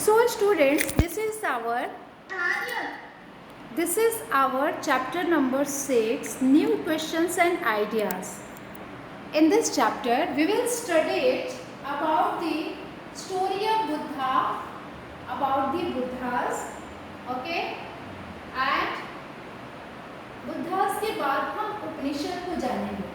So students, this is our chapter number 6, new questions and ideas. In this chapter, we will study about the story of Buddha, about the Buddhas, okay? And Buddhas के बाद हम उपनिषद को जानेंगे।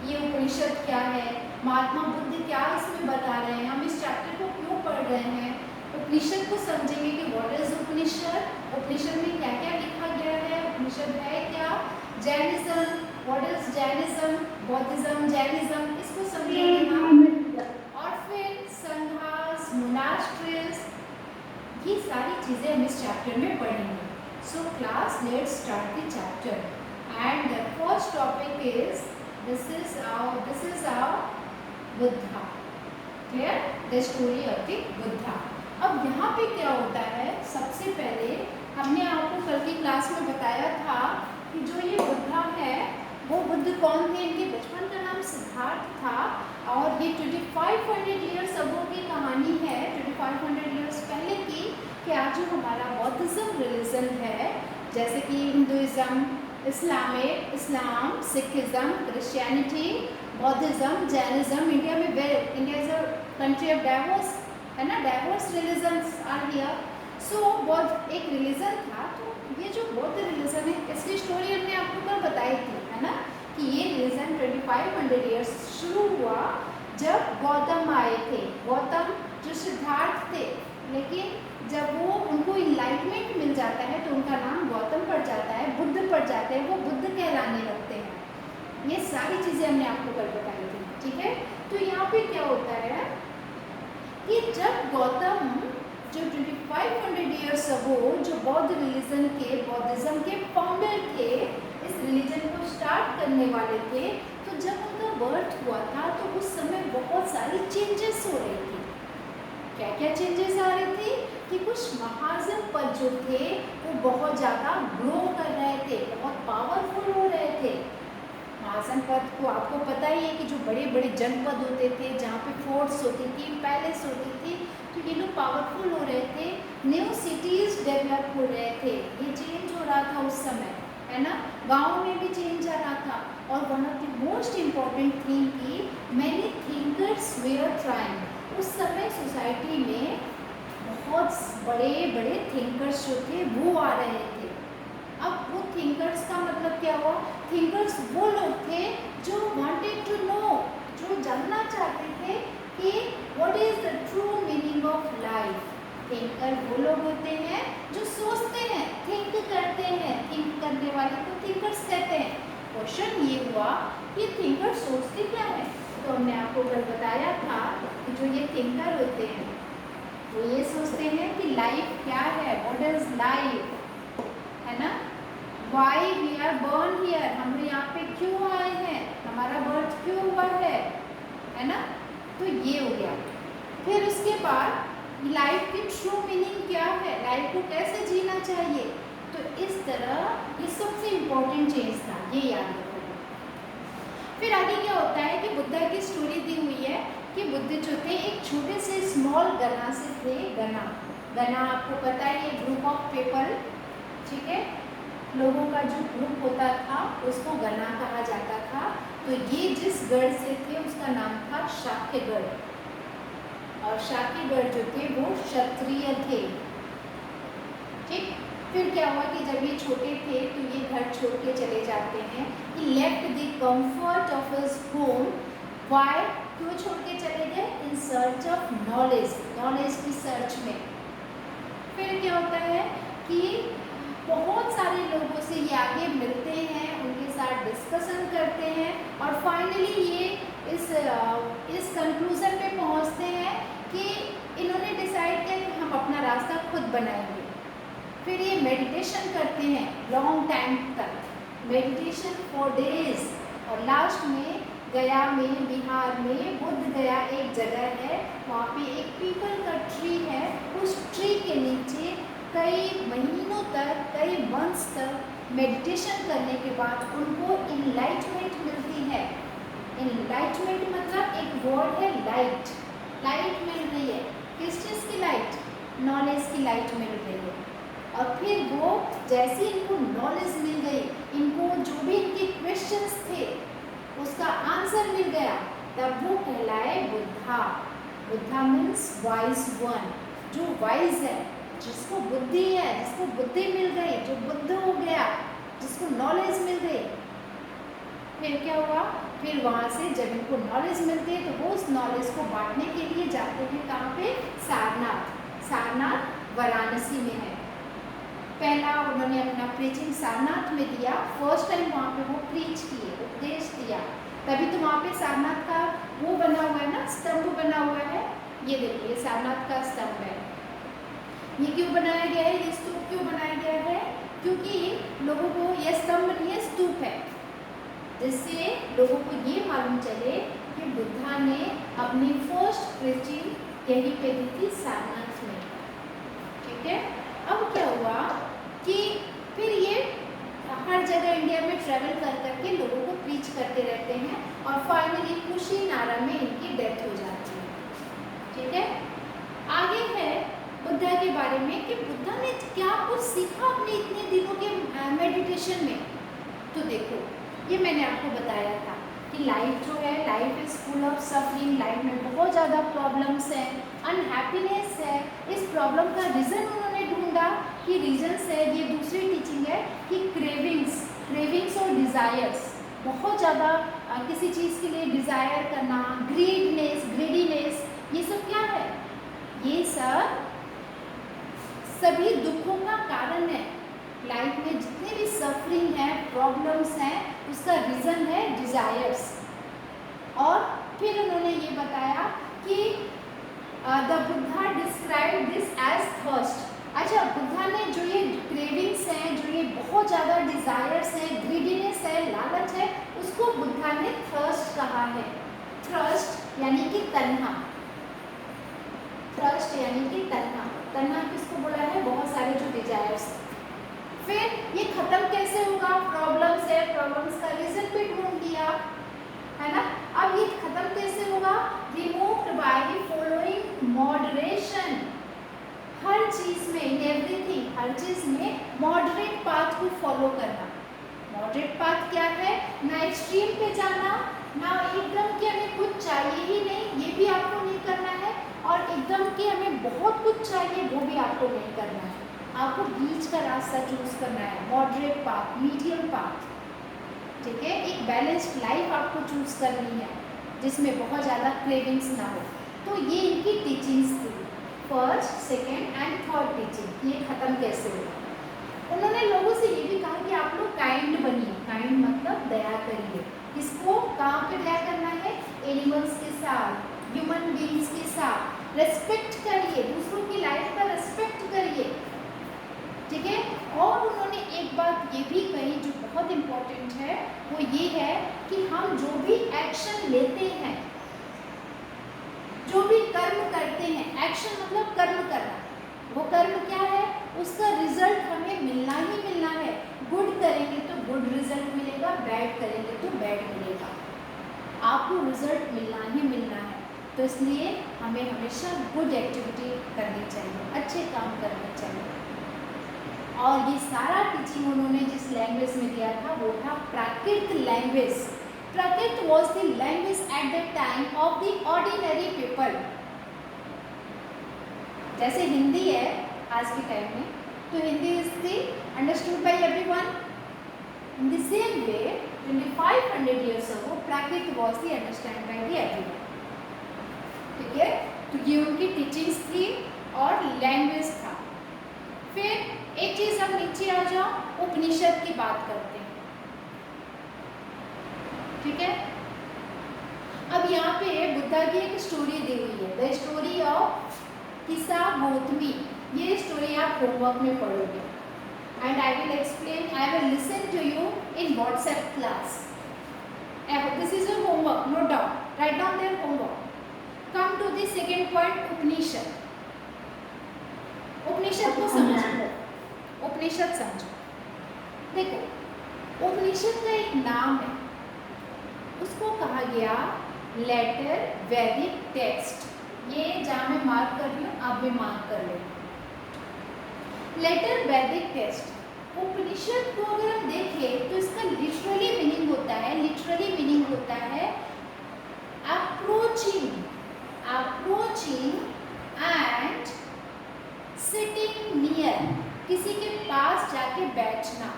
ये उपनिषद क्या है, महात्मा बुद्ध क्या इसमें बता रहे हैं, हम इस चैप्टर को क्यों पढ़ रहे हैं, उपनिषद को समझेंगे कि व्हाट इज उपनिषद, उपनिषद में क्या क्या लिखा गया है, उपनिषद है क्या, Jainism, what is Jainism, बौद्धिज्म, Jainism, इसको समझेंगे हम। और फिर संघास, मोनास्ट्रीज, ये सारी चीज़ें हम इस चैप्टर में पढ़ेंगे। So class, let's start the chapter. And the first topic is this is our Buddha. Clear? The story of the Buddha. अब यहाँ पे क्या होता है, सबसे पहले हमने आपको कल की क्लास में बताया था कि जो ये बुद्धा है वो बुद्ध कौन थे, इनके बचपन का नाम सिद्धार्थ था और ये 2500 ईयर्स अगो की कहानी है, 2500 ईयर्स पहले की, कि आज जो हमारा बौद्धिज्म रिलीजन है, जैसे कि Hinduism, Islam, Sikhism, Christianity, बौद्धिज्म, Jainism, India is a country of diverse, है ना, डाइवर्स रिलीजन्स आर हियर। सो बौद्ध एक रिलीजन था, तो ये जो बौद्ध रिलीजन है इसकी स्टोरी हमने आपको कल बताई थी, है ना, कि ये रिलीजन 2500 ईयर्स शुरू हुआ जब गौतम आए थे। गौतम जो सिद्धार्थ थे, लेकिन जब वो उनको इनलाइटमेंट मिल जाता है तो उनका नाम गौतम पड़ जाता है, बुद्ध पड़ जाते हैं, वो बुद्ध कहलाने लगते हैं। ये सारी चीज़ें हमने आपको कल बताई थी, ठीक है। तो यहाँ पे क्या होता है कि जब गौतम जो 2500 ईयर्स अगो जो बौद्ध रिलीजन के, बौद्धिज्म के फाउंडर थे, इस रिलीजन को स्टार्ट करने वाले थे, तो जब उनका बर्थ हुआ था तो उस समय बहुत सारी चेंजेस हो रही थी। क्या क्या चेंजेस आ रहे थे कि कुछ महाजन पद जो थे वो बहुत ज़्यादा ग्रो कर रहे थे, बहुत पावरफुल हो रहे थे। महाजन पद को आपको पता ही है कि जो बड़े बड़े जनपद होते थे, जहाँ पे फोर्ट्स होती थी, पैलेस होती थी, तो ये लोग पावरफुल हो रहे थे, न्यू सिटीज़ डेवलप हो रहे थे, ये चेंज हो रहा था उस समय, है ना। गाँव में भी चेंज आ रहा था और one of the most important thing की मैनी थिंकर्स वेयर ट्राइंग। उस समय सोसाइटी में बहुत बड़े बड़े थिंकर्स जो थे वो आ रहे थे। अब वो थिंकर्स का मतलब क्या हुआ, थिंकर्स वो लोग थे जो वांटेड टू नो, जो जानना चाहते थे कि what is the true meaning of life. Thinker वो लोग होते हैं जो सोचते हैं, थिंक करते हैं, थिंक करने वाले को थिंकर्स कहते हैं। क्वेश्चन ये हुआ कि थिंकर सोचते क्या है, तो हमने आपको कल बताया था कि जो ये थिंकर होते हैं वो ये सोचते हैं कि लाइफ क्या है, व्हाट इज लाइफ, है ना, why we are born here, हम यहाँ पे क्यों आए हैं, हमारा बर्थ क्यों हुआ है ना। तो ये हो गया। फिर उसके बाद लाइफ की ट्रू मीनिंग क्या है, लाइफ को कैसे जीना चाहिए। तो इस तरह ये सबसे इम्पोर्टेंट चीज़ था, ये याद रखो। फिर आगे क्या होता है कि बुद्धा की स्टोरी दी हुई है कि बुद्ध जो थे एक छोटे से स्मॉल गना से थे। गना आपको पता है, ये ग्रुप ऑफ पीपल, ठीक है, लोगों का जो ग्रुप होता था उसको गना कहा जाता था। तो ये जिस गढ़ से थे उसका नाम था शाक्यगढ़, और शाक्यगढ़ जो थे वो क्षत्रिय थे, ठीक। फिर क्या हुआ कि जब ये छोटे थे तो ये घर छोड़ के चले जाते हैं। He left the comfort of his home. Why, क्यों छोड़ के चले गए, in search of knowledge, knowledge की सर्च में। फिर क्या होता है कि बहुत सारे लोगों से ये आगे मिलते हैं, उनके साथ डिस्कशन करते हैं और फाइनली ये इस कंक्लूजन पे पहुंचते हैं कि इन्होंने डिसाइड किया कि हम अपना रास्ता खुद बनाएंगे। फिर ये मेडिटेशन करते हैं लॉन्ग टाइम तक, मेडिटेशन फॉर डेज, और लास्ट में गया में, बिहार में बुद्ध गया एक जगह है, वहाँ पे एक पीपल का ट्री है, उस ट्री के नीचे कई महीनों तक, कई मंथ्स तक मेडिटेशन करने के बाद उनको इनलाइटमेंट मिलती है। इनलाइटमेंट मतलब एक वर्ड है लाइट, लाइट मिल रही है, किस चीज़ की लाइट, नॉलेज लाइट मिल रही है। और फिर वो जैसे इनको नॉलेज मिल गई, इनको जो भी इनके क्वेश्चंस थे उसका आंसर मिल गया, तब वो कहलाए Buddha. Buddha means wise one, जो वाइज है, जिसको बुद्धि है, जिसको बुद्धि मिल गई, जो बुद्ध हो गया, जिसको नॉलेज मिल गई। फिर क्या हुआ, फिर वहाँ से जब इनको नॉलेज मिलती है तो वो उस नॉलेज को बांटने के लिए जाते हैं कहाँ पे, सारनाथ। सारनाथ वाराणसी में है। पहला उन्होंने अपना प्रीचिंग सारनाथ में दिया, फर्स्ट टाइम वहाँ पे वो प्रीच किए, उपदेश दिया। तभी तो वहाँ पे सारनाथ का वो बना हुआ है ना, स्तंभ बना हुआ है। ये देखिए सारनाथ का स्तंभ है। ये क्यों बनाया गया है, ये स्तूप क्यों बनाया गया है, क्योंकि लोगों को यह स्तंभ नहीं है, स्तूप है, जिससे लोगों को ये मालूम चले कि बुद्धा ने अपनी फर्स्ट प्रीचिंग यहीं पे दी थी, सारनाथ में। ठीक है। अब क्या हुआ कि फिर ये हर जगह इंडिया में ट्रैवल कर करके लोगों को प्रीच करते रहते हैं और फाइनली कुशीनारा में इनकी डेथ हो जाती है। ठीक है। आगे है बुद्धा के बारे में कि बुद्धा ने क्या कुछ सीखा अपने इतने दिनों के मेडिटेशन में। तो देखो, ये मैंने आपको बताया था कि लाइफ जो है, life is full of suffering, life में बहुत ज़्यादा प्रॉब्लम्स हैं, अनहैप्पीनेस है। इस प्रॉब्लम का रीज़न उन्होंने ढूंढा कि रीजन्स है, ये दूसरी टीचिंग है कि क्रेविंग्स और डिज़ायर्स, बहुत ज़्यादा किसी चीज़ के लिए डिज़ायर करना, ग्रीडीनेस, ये सब क्या है, ये सब सभी दुखों का कारण है। लाइफ में जितने भी सफरिंग है, प्रॉब्लम्स हैं, उसका रीज़न है डिज़ायर्स। और फिर उन्होंने ये बताया कि the Buddha describe this as thirst. अच्छा, बुद्धा ने जो ये क्रेविंग्स हैं, जो ये बहुत ज़्यादा डिज़ायर्स हैं, ग्रीडीनेस है, लालच है, उसको बुद्धा ने थर्स्ट कहा है। थर्स्ट यानी कि तन्हा, थर्स्ट यानी कि तन्हा। तन्हा किसको बोला है, बहुत सारे जो डिज़ायर्स। फिर ये खत्म कैसे होगा, प्रॉब्लम्स है, प्रॉब्लम्स का रीजन भी ढूंढ लिया, है ना। अब ये खत्म कैसे होगा, रिमूव्ड बाय फॉलोइंग मॉडरेशन। हर चीज में, इन एवरीथिंग, हर चीज में मॉडरेट पाथ को फॉलो करना। मॉडरेट पाथ क्या है, ना एक्सट्रीम पे जाना, ना एकदम कि हमें कुछ चाहिए ही नहीं, ये भी आपको नहीं करना है, और एकदम कि हमें बहुत कुछ चाहिए, वो भी आपको नहीं करना है। आपको बीच का रास्ता चूज करना है, मॉडरेट पाथ, मीडियम पाथ। ठीक है। एक बैलेंस्ड लाइफ आपको चूज करनी है जिसमें बहुत ज़्यादा क्रेविंग्स ना हो। तो ये इनकी टीचिंग्स थी, first, second and third teaching. ये खत्म कैसे होगा। उन्होंने लोगों से ये भी कहा कि आप लोग काइंड बनिए। काइंड मतलब दया करिए। किसको, कहाँ पे दया करना है, एनिमल्स के साथ, ह्यूमन बीइंग्स के साथ। रेस्पेक्ट करिए, दूसरों की लाइफ का रेस्पेक्ट करिए। ठीक है। और उन्होंने एक बात ये भी कही जो बहुत इम्पोर्टेंट है, वो ये है कि हम जो भी एक्शन लेते हैं, जो भी कर्म करते हैं, एक्शन मतलब कर्म करना, वो कर्म क्या है, उसका रिजल्ट हमें मिलना ही मिलना है। गुड करेंगे तो गुड रिजल्ट मिलेगा, बैड करेंगे तो बैड मिलेगा। आपको रिजल्ट मिलना ही मिलना है। तो इसलिए हमें हमेशा गुड एक्टिविटी करनी चाहिए, अच्छे काम करने चाहिए। और ये सारा टीचिंग उन्होंने जिस लैंग्वेज में दिया था वो था Prakrit language. Prakrit was the language at the time of the ordinary people. जैसे हिंदी है आज के टाइम में, तो Hindi is the understood by everyone. In the same way 2500 years ago Prakrit was the understand by the everyone. ठीक है। तो ये उनकी टीचिंग्स थी और लैंग्वेज था। फिर एक चीज हम नीचे आ जाओ, उपनिषद की बात करते हैं। ठीक है। अब यहाँ पे बुद्धा की एक स्टोरी दी हुई है, द स्टोरी ऑफ किसा गौतमी। ये स्टोरी आप होमवर्क में पढ़ोगे and I will explain, I will listen to you in WhatsApp class. This is your homework, note down, write down their homework. Come to the second point, Upanishad. Upanishad को समझो, उपनिषद समझो। देखो, उपनिषद का एक नाम है, उसको कहा गया लेटर वैदिक टेक्स्ट। ये जहाँ मैं मार्क कर रही हूँ आप भी मार्क कर लो। लेटर वैदिक टेस्ट। उपनिषद को अगर हम देखें तो इसका लिटरली मीनिंग होता है अप्रोचिंग एंड सिटिंग नियर, किसी के पास जाके बैठना,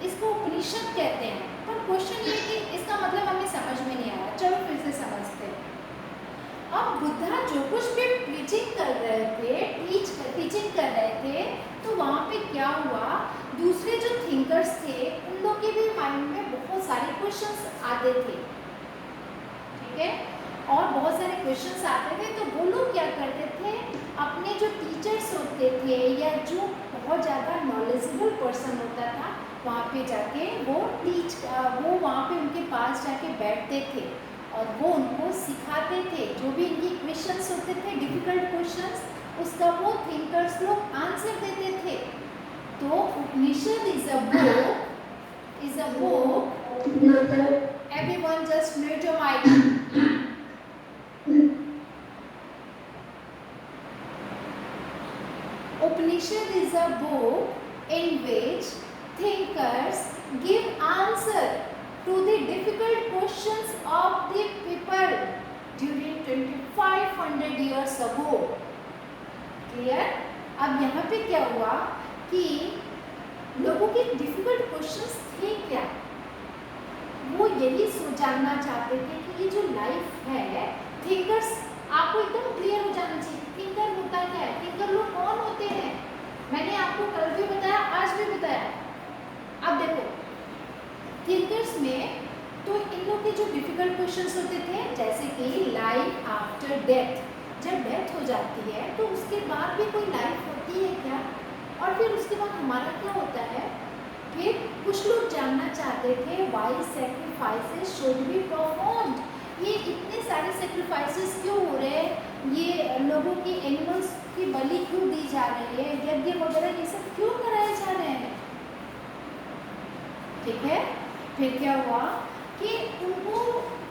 इसको उपनिषद कहते हैं। पर क्वेश्चन ये कि इसका मतलब हमें समझ में नहीं आया, चलो फिर से समझते हैं। अब बुद्धा जो कुछ भी टीचिंग कर रहे थे तो वहाँ पे क्या हुआ, दूसरे जो थिंकर्स थे उन लोग के भी माइंड में बहुत सारे क्वेश्चंस आते थे, ठीक है, और बहुत सारे क्वेश्चंस आते थे। तो वो लोग क्या करते थे, अपने जो टीचर्स होते थे या जो बहुत ज़्यादा नॉलेजेबल पर्सन होता था वहाँ पे जाके वो वहाँ पे उनके पास जाके बैठते थे और वो उनको सिखाते थे। जो भी इनकी क्वेश्चंस होते थे, डिफिकल्ट क्वेश्चंस, उसका वो थिंकर्स लोग आंसर देते थे। तो Upanishad is a book everyone just mute your mic. Upanishad is a book in which thinkers give answer to the difficult questions of the people during 2500 years ago. Clear? अब यहाँ पे क्या हुआ कि लोगों के डिफिकल्ट क्वेश्चंस थे क्या, वो यही जानना चाहते थे कि ये जो लाइफ है, थिंकर्स, आपको एकदम क्लियर हो जाना चाहिए थिंकर होता क्या है, थिंकर लोग कौन होते हैं। मैंने आपको कल भी बताया, आज भी बताया। अब देखो थिंकर्स में तो इन लोग के जो डिफिकल्ट क्वेश्चंस होते थे, जैसे कि लाइफ आफ्टर डेथ, जब डेथ हो जाती है तो उसके बाद भी कोई लाइफ होती है क्या, और फिर उसके बाद हमारा क्या होता है। फिर कुछ लोग जानना चाहते थे why sacrifices should be performed, ये इतने सारे सैक्रिफाइसेस क्यों हो रहे हैं, ये लोगों की एनिमल्स की बलि क्यों दी जा रही है, यज्ञ वगैरह ये सब क्यों कराए जा रहे हैं, ठीक है। फिर क्या हुआ कि उनको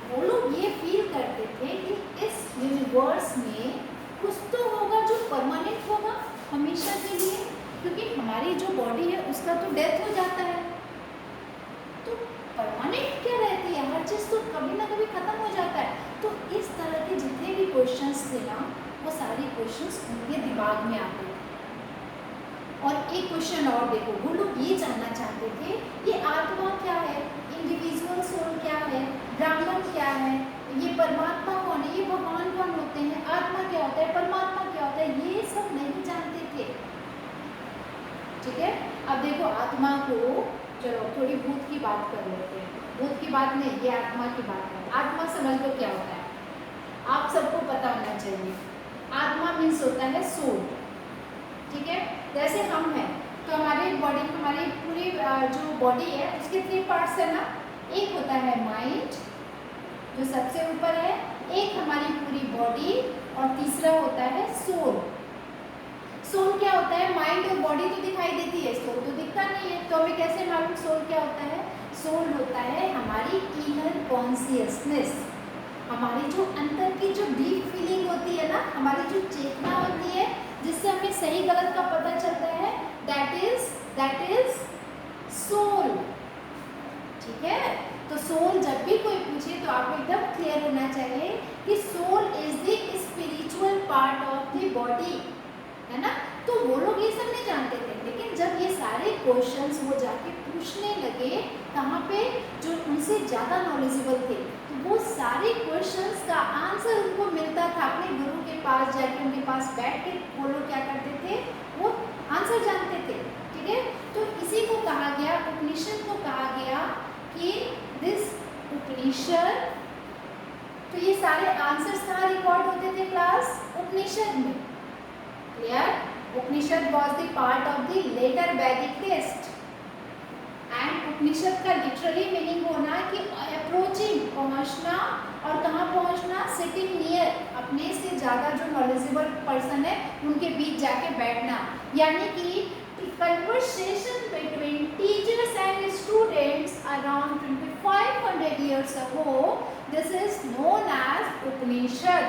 वो लोग ये फील करते थे कि इस यूनिवर्स में कुछ तो होगा जो परमानेंट होगा हमेशा के लिए, क्योंकि हमारी जो बॉडी है उसका तो डेथ हो जाता है, तो परमानेंट क्या रहती है, हर चीज़ तो कभी ना कभी खत्म हो जाता है। तो इस तरह के जितने भी क्वेश्चंस थे ना, वो सारे क्वेश्चंस उनके दिमाग में आते थे। और एक क्वेश्चन और देखो, वो लोग ये जानना चाहते थे ये आत्मा क्या है, इंडिविजुअल सोल क्या है, ब्राह्मण क्या है, ये परमात्मा कौन है, ये भगवान कौन होते हैं, आत्मा क्या होता है, परमात्मा क्या होता है, ये सब नहीं जानते थे, ठीक है। अब देखो आत्मा को, चलो थोड़ी भूत की बात कर लेते हैं, भूत की बात नहीं, ये आत्मा की बात है। आत्मा समझ लो क्या होता है, आप सबको पता होना चाहिए। आत्मा मीन्स होता है सोल, ठीक है। जैसे हम हैं तो हमारी बॉडी, हमारी पूरी जो बॉडी है उसके 3 पार्ट्स है ना, एक होता है माइंड जो सबसे ऊपर है, एक हमारी पूरी बॉडी, और तीसरा होता है सोल। सोल क्या होता है, माइंड और बॉडी तो दिखाई देती है, सोल तो दिखता नहीं है, तो हमें कैसे मालूम सोल क्या होता है। सोल होता है हमारी इनर कॉन्शियसनेस, हमारी जो अंदर की जो डीप फीलिंग होती है ना, हमारी जो चेतना होती है जिससे हमें सही गलत का पता चलता है, दैट इज सोल, ठीक है। तो सोल जब भी कोई पूछे तो आपको एकदम क्लियर होना चाहिए कि soul is the spiritual part of the body, है ना। तो वो लोग ये सब नहीं जानते थे, लेकिन जब ये सारे क्वेश्चंस वो जाके पूछने लगे कहाँ पे, जो उनसे ज़्यादा नॉलेजेबल थे, तो वो सारे क्वेश्चंस का आंसर उनको मिलता था। अपने गुरु के पास जाके उनके पास बैठ के वो लोग क्या करते थे, वो आंसर जानते थे, ठीक है। तो इसी को कहा गया, उपनिषद को कहा गया कि दिस उपनिषद, तो ये सारे आंसर्स कहाँ रिकॉर्ड होते थे क्लास, उपनिषद में, clear. Upanishad was the part of the later Vedic text and उपनिषद का लिटरली मीनिंग होना कि अप्रोचिंग, पहुंचना, और कहाँ पहुंचना, सिटिंग नियर, अपने से ज़्यादा जो नॉलेजेबल पर्सन है उनके बीच जाके बैठना, यानी कि conversation between teachers and students around 2500 years ago, this is known as उपनिषद।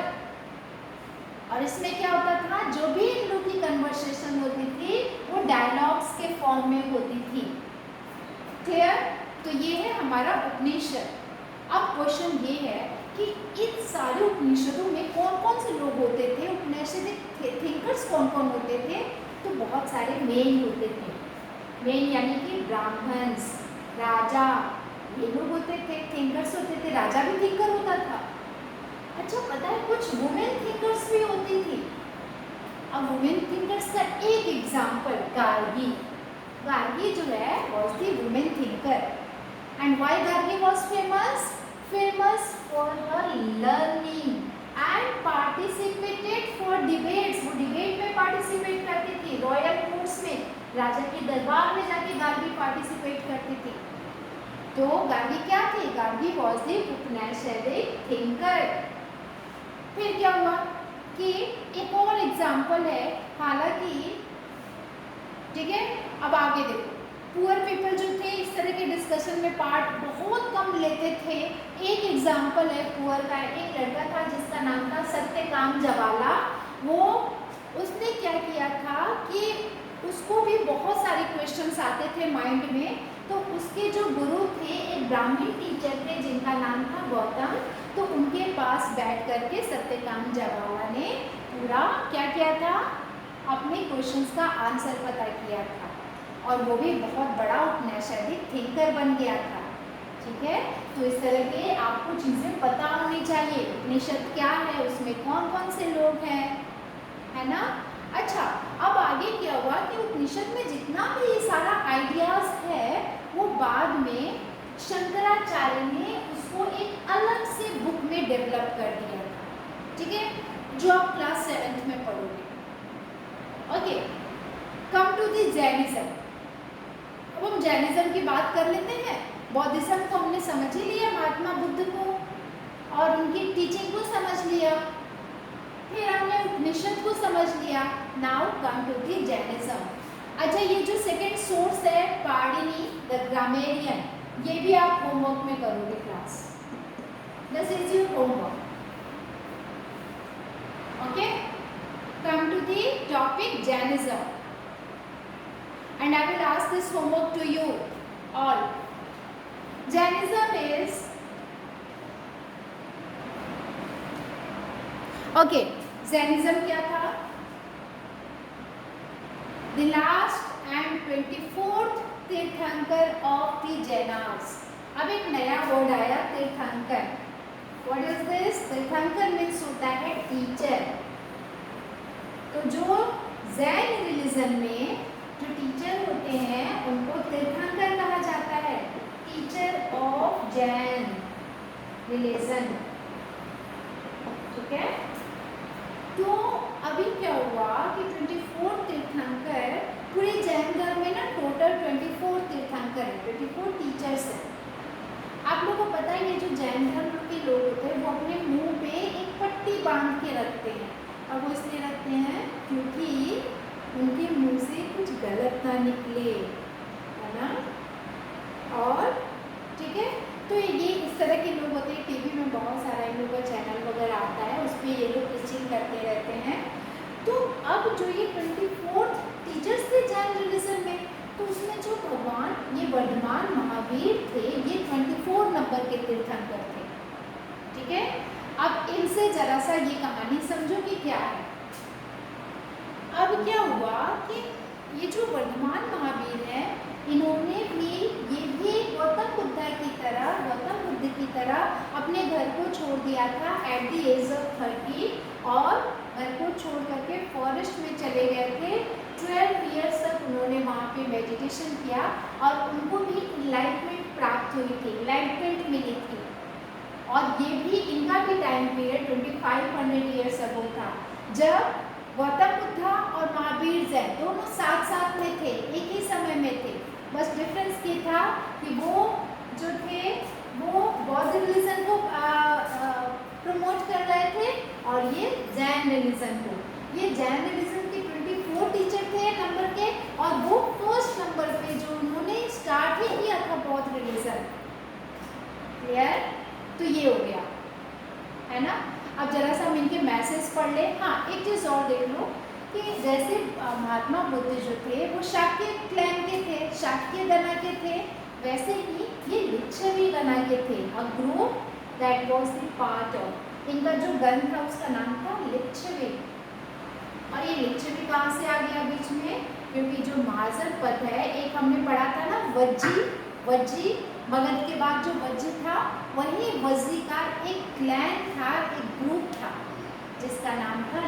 और इसमें क्या होता था, जो भी इन लोग की कन्वर्सेशन होती थी फॉर्म में होती थी। क्लियर? तो ये है हमारा उपनिषद। अब क्वेश्चन ये है कि इन सारे उपनिषदों में कौन कौन से लोग होते थे, उपनिषदिक थिंकर्स कौन कौन होते थे? तो बहुत सारे मेन होते थे। मेन यानी कि ब्राह्मण्स, राजा, ये लोग होते थे, थिंकर्स होते थे। राजा भी थिंकर होता था। अच्छा, पता है कुछ वुमेन थिंकर्स भी होती थी। अब वुमेन थिंकर्स का एक एग्जाम्पल गार्गी। गार्गी जो है was the women thinker. And why Gargi was famous? Famous for her learning and participated for debates. वो डिबेट में पार्टिसिपेट करती थी, रॉयल कोर्ट्स में, राजा के दरबार में जाके गार्गी पार्टिसिपेट करती थी। तो गार्गी क्या थी? Gargi was the Upanishadic thinker. फिर क्या हुआ कि एक और एग्जाम्पल है, हालांकि ठीक है। अब आगे देखो, पुअर पीपल जो थे इस तरह के डिस्कशन में पार्ट बहुत कम लेते थे। एक एग्जाम्पल है पुअर का, एक लड़का था जिसका नाम था सत्यकाम जवाला। वो उसने क्या किया था कि उसको भी बहुत सारे क्वेश्चंस आते थे माइंड में। तो उसके जो गुरु थे एक ब्राह्मण टीचर थे जिनका नाम था गौतम। तो उनके पास बैठ करके सत्यकाम जवाला ने पूरा क्या किया था? अपने क्वेश्चंस का आंसर पता किया था, और वो भी बहुत बड़ा उपनिषदिक थिंकर बन गया था। ठीक है, तो इस तरह के आपको चीज़ें पता होनी चाहिए। उपनिषद क्या है, उसमें कौन कौन से लोग हैं, है ना। अच्छा, अब आगे क्या हुआ कि उपनिषद में जितना भी ये सारा आइडियाज है वो बाद में शंकराचार्य ने उसको एक अलग से बुक में डेवलप कर दिया था। ठीक है, जो आप क्लास 7th में पढ़ोगे। Okay, come to the Jainism. अब हम जैनिज्म की बात कर लेते हैं। बौद्धिज्म को हमने समझ ही लिया, महात्मा बुद्ध को और उनकी टीचिंग को समझ लिया। फिर हमने उपनिषद को समझ लिया। Now come to the Jainism. अच्छा, ये जो सेकंड सोर्स है पाणिनि द ग्रामेरियन, ये भी आप होमवर्क में करोगे class. This is your homework. Okay, come to the topic Jainism and I will ask this homework to you all. Jainism is okay. Jainism क्या था? The last and 24th तीर्थंकर of the Jainas. अब एक नया word आया, तीर्थंकर। What is this? तीर्थंकर means होता है टीचर। तो जो जैन रिलीजन में जो टीचर होते हैं उनको तीर्थंकर कहा जाता है, टीचर ऑफ जैन रिलीजन। ठीक है, तो अभी क्या हुआ कि 24 तीर्थंकर, पूरे जैन धर्म में ना टोटल 24 तीर्थंकर है, 24 टीचर्स हैं। आप लोगों को पता है ये जो जैन धर्म के लोग होते हैं वो अपने मुंह पे एक पट्टी बांध के रखते हैं, और वो इसलिए रखते हैं क्योंकि उनके मुंह से कुछ गलत ना निकले, है ना। और ठीक है, तो ये इस तरह के लोग होते हैं। टीवी में बहुत सारा इन लोगों का चैनल वगैरह आता है, उस पर ये लोग टीचिंग करते रहते हैं। तो अब जो ये 24 टीचर्स थे जैन रिलीजन में, तो उसमें जो भगवान ये वर्धमान महावीर थे, ये 24 नंबर के तीर्थंकर थे। ठीक है, अब इनसे जरा सा ये कहानी समझो कि क्या है। अब क्या हुआ कि ये जो वर्धमान महावीर हैं, इन्होंने भी ये भी गौतम बुद्ध की तरह अपने घर को छोड़ दिया था एट द एज ऑफ 30, और घर को छोड़ करके फॉरेस्ट में चले गए थे। 12 ईयर्स तक उन्होंने वहाँ पे मेडिटेशन किया, और उनको भी इनलाइटमेंट प्राप्त हुई थी, इनलाइटमेंट मिली थी। और ये भी इनका भी टाइम पीरियड 2500 ईयर्स अगो था, जब गौतम बुद्ध और महावीर जैन दोनों साथ साथ में थे, एक ही समय में थे। बस डिफरेंस ये था कि वो जो थे वो बौद्ध रिलीजन को प्रमोट कर रहे थे, और ये जैन रिलीजन को। ये जैन रिलीजन के 24 टीचर थे नंबर के, और वो फर्स्ट नंबर पे जो उन्होंने स्टार्ट ही किया था बौद्ध रिलीजन। क्लियर? तो ये हो गया, है ना। अब जरा सा हम इनके मैसेज पढ़ ले। हाँ, एक चीज़ और देख लो कि जैसे महात्मा बुद्ध जो थे वो शाक्य क्लैन के थे, शाक्य गणा के थे, वैसे ही ये लिच्छवी गणा के थे। A group that was the part of, इनका जो गण था उसका नाम था लिच्छवी। और ये लिच्छवी कहाँ से आ गया बीच में, क्योंकि जो महाजन पद है, एक हमने पढ़ा था ना वज्जी मगध के बाद जो वज्जी था, वही वज्जी का एक क्लैन था, एक ग्रुप था जिसका नाम था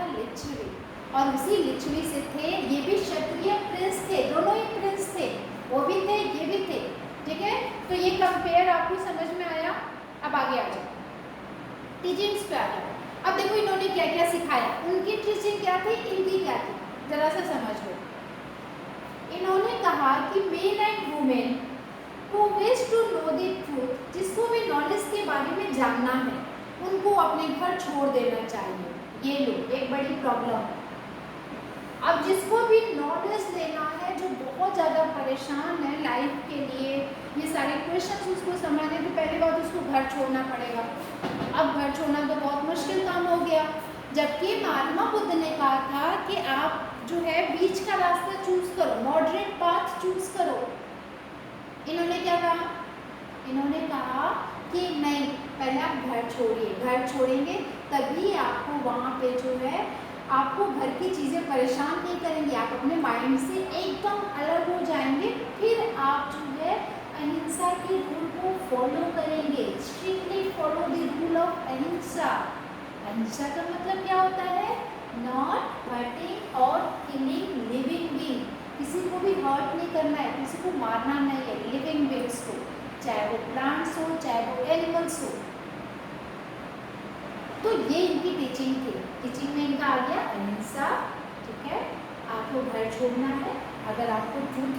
लिच्छवी, और उसी लिच्छवी से थे। ये भी क्षत्रिय प्रिंस थे, दोनों ही प्रिंस थे, वो भी थे ये भी थे, ठीक है। तो ये कंपेयर आपको समझ में आया। अब आगे आ जाओ, टीचिंग्स पे आ जाओ। अब देखो इन्होंने क्या क्या सिखाया, उनकी टीचिंग क्या थी, इनकी क्या थी, जरा सा समझ लो। इन्होंने कहा कि men and women who wish to know the truth, जिसको भी नॉलेज के बारे में जानना है, उनको अपने घर छोड़ देना चाहिए। ये लो एक बड़ी प्रॉब्लम। अब जिसको भी नॉलेज लेना है, जो बहुत ज़्यादा परेशान है लाइफ के लिए, ये सारे क्वेश्चन उसको समझने की पहली बात उसको घर छोड़ना पड़ेगा। अब घर छोड़ना तो बहुत मुश्किल काम हो गया, जबकि महात्मा बुद्ध ने कहा था कि आप जो है बीच का रास्ता चूज करो, मॉडरेट पाथ चूज करो। इन्होंने क्या कहा, इन्होंने कहा कि नहीं, पहले आप घर छोड़िए, घर छोड़ेंगे तभी आपको वहाँ पे जो है आपको घर की चीज़ें परेशान नहीं करेंगी, आप अपने माइंड से एकदम अलग हो जाएंगे, फिर आप जो है अहिंसा के रूल को फॉलो करेंगे, strictly follow the rule of अहिंसा। अहिंसा का मतलब क्या होता है, नॉट हर्टिंग और किलिंग लिविंग बीइंग, किसी को भी हर्ट नहीं करना है, किसी को मारना नहीं है, लिविंग बीइंग्स को, चाहे वो प्लांट्स हो चाहे वो एनिमल्स हो। तो ये इनकी टीचिंग थी। टीचिंग में इनका आ गया अहिंसा, ठीक है। आपको घर छोड़ना है, अगर आपको ट्रूथ